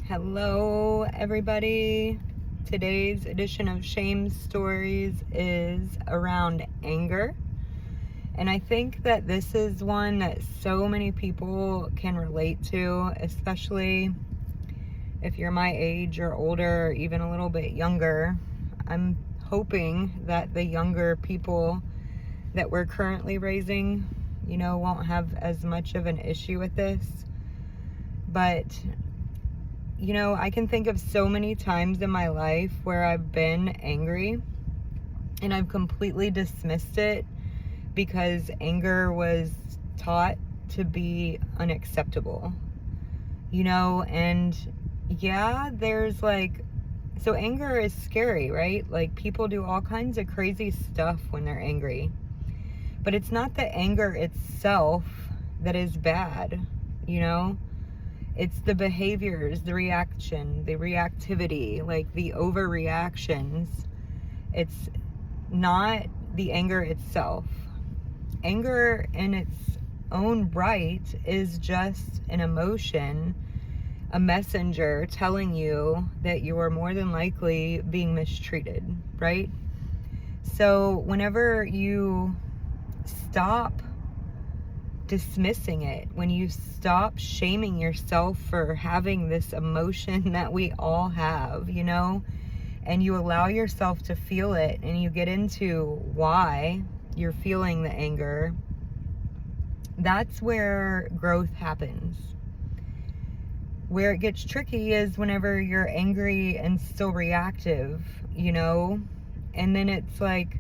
Hello, everybody. Today's edition of Shame Stories is around anger. And I think that this is one that so many people can relate to, especially if you're my age or older, or even a little bit younger. I'm hoping that the younger people that we're currently raising, won't have as much of an issue with this. But I can think of so many times in my life where I've been angry and I've completely dismissed it because anger was taught to be unacceptable. And yeah, so anger is scary, right? Like, people do all kinds of crazy stuff when they're angry. But it's not the anger itself that is bad, It's the behaviors, the reaction, the reactivity, like the overreactions. It's not the anger itself. Anger in its own right is just an emotion, a messenger telling you that you are more than likely being mistreated, right? So whenever you stop dismissing it, when you stop shaming yourself for having this emotion that we all have, and you allow yourself to feel it and you get into why you're feeling the anger, that's where growth happens. Where it gets tricky is whenever you're angry and still reactive, and then it's like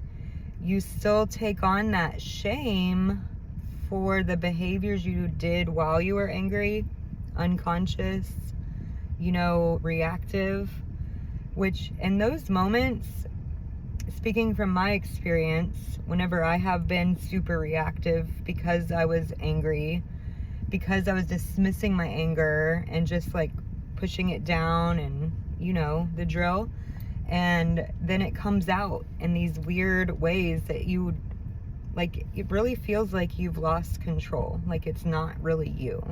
you still take on that shame for the behaviors you did while you were angry, unconscious, reactive, which in those moments, speaking from my experience, whenever I have been super reactive because I was angry, because I was dismissing my anger and just like pushing it down and, the drill, and then it comes out in these weird ways that it really feels like you've lost control, like it's not really you.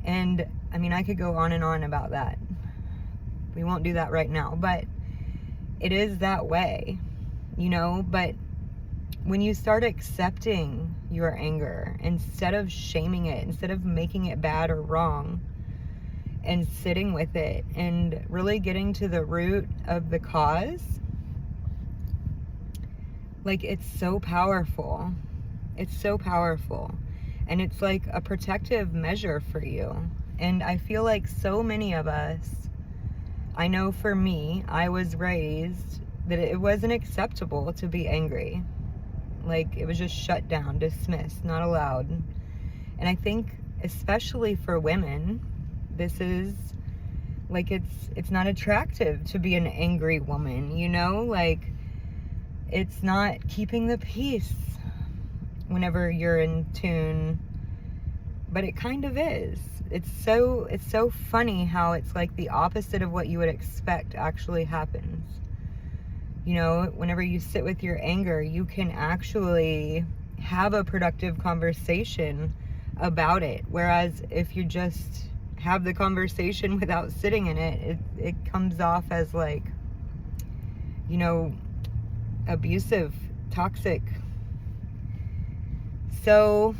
And I mean, I could go on and on about that. We won't do that right now, but it is that way, but when you start accepting your anger instead of shaming it, instead of making it bad or wrong, and sitting with it and really getting to the root of the cause, like, it's so powerful. It's so powerful. And it's like a protective measure for you. And I feel like so many of us, I know for me, I was raised that it wasn't acceptable to be angry. Like, it was just shut down, dismissed, not allowed. And I think especially for women, this is like, it's not attractive to be an angry woman, like, it's not keeping the peace whenever you're in tune, but it kind of is. It's so funny how it's like the opposite of what you would expect actually happens. Whenever you sit with your anger, you can actually have a productive conversation about it. Whereas if you just have the conversation without sitting in it, it comes off as like, abusive, toxic. So,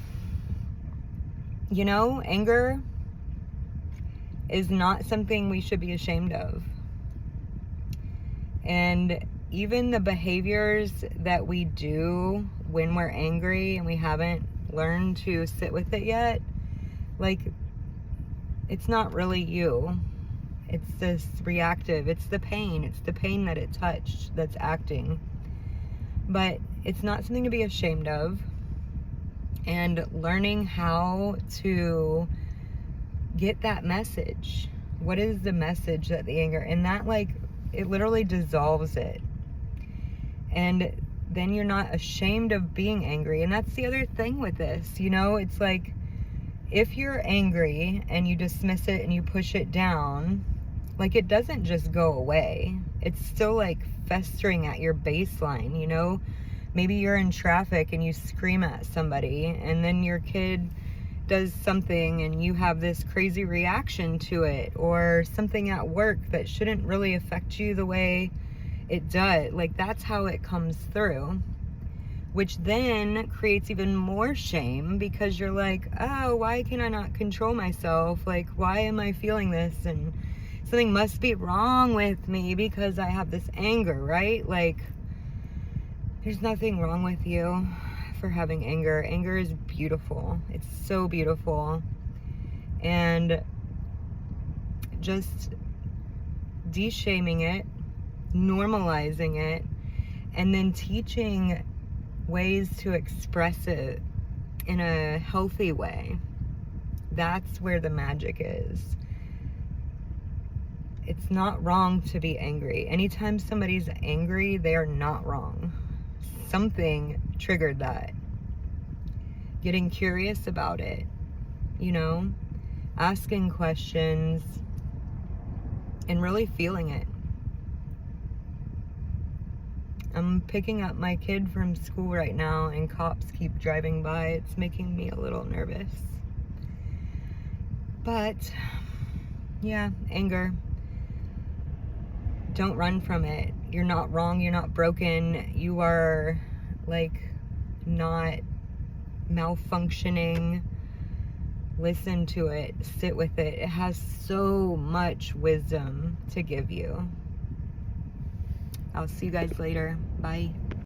anger is not something we should be ashamed of. And even the behaviors that we do when we're angry and we haven't learned to sit with it yet, like, it's not really you. It's this reactive, it's the pain that it touched that's acting. But it's not something to be ashamed of. And learning how to get that message. What is the message that the anger, and that, like, it literally dissolves it. And then you're not ashamed of being angry. And that's the other thing with this, it's like, if you're angry and you dismiss it and you push it down, like, it doesn't just go away. It's still like festering at your baseline, Maybe you're in traffic and you scream at somebody, and then your kid does something and you have this crazy reaction to it, or something at work that shouldn't really affect you the way it does. Like, that's how it comes through, which then creates even more shame, because you're like, oh, why can I not control myself? Like, why am I feeling this? And something must be wrong with me because I have this anger, right? Like, there's nothing wrong with you for having anger. Anger is beautiful. It's so beautiful. And just de-shaming it, normalizing it, and then teaching ways to express it in a healthy way. That's where the magic is. It's not wrong to be angry. Anytime somebody's angry, they are not wrong. Something triggered that. Getting curious about it, you know, asking questions, and really feeling it. I'm picking up my kid from school right now, and cops keep driving by. It's making me a little nervous. But, yeah, anger. Don't run from it. You're not wrong. You're not broken. You are, like, not malfunctioning. Listen to it. Sit with it. It has so much wisdom to give you. I'll see you guys later. Bye.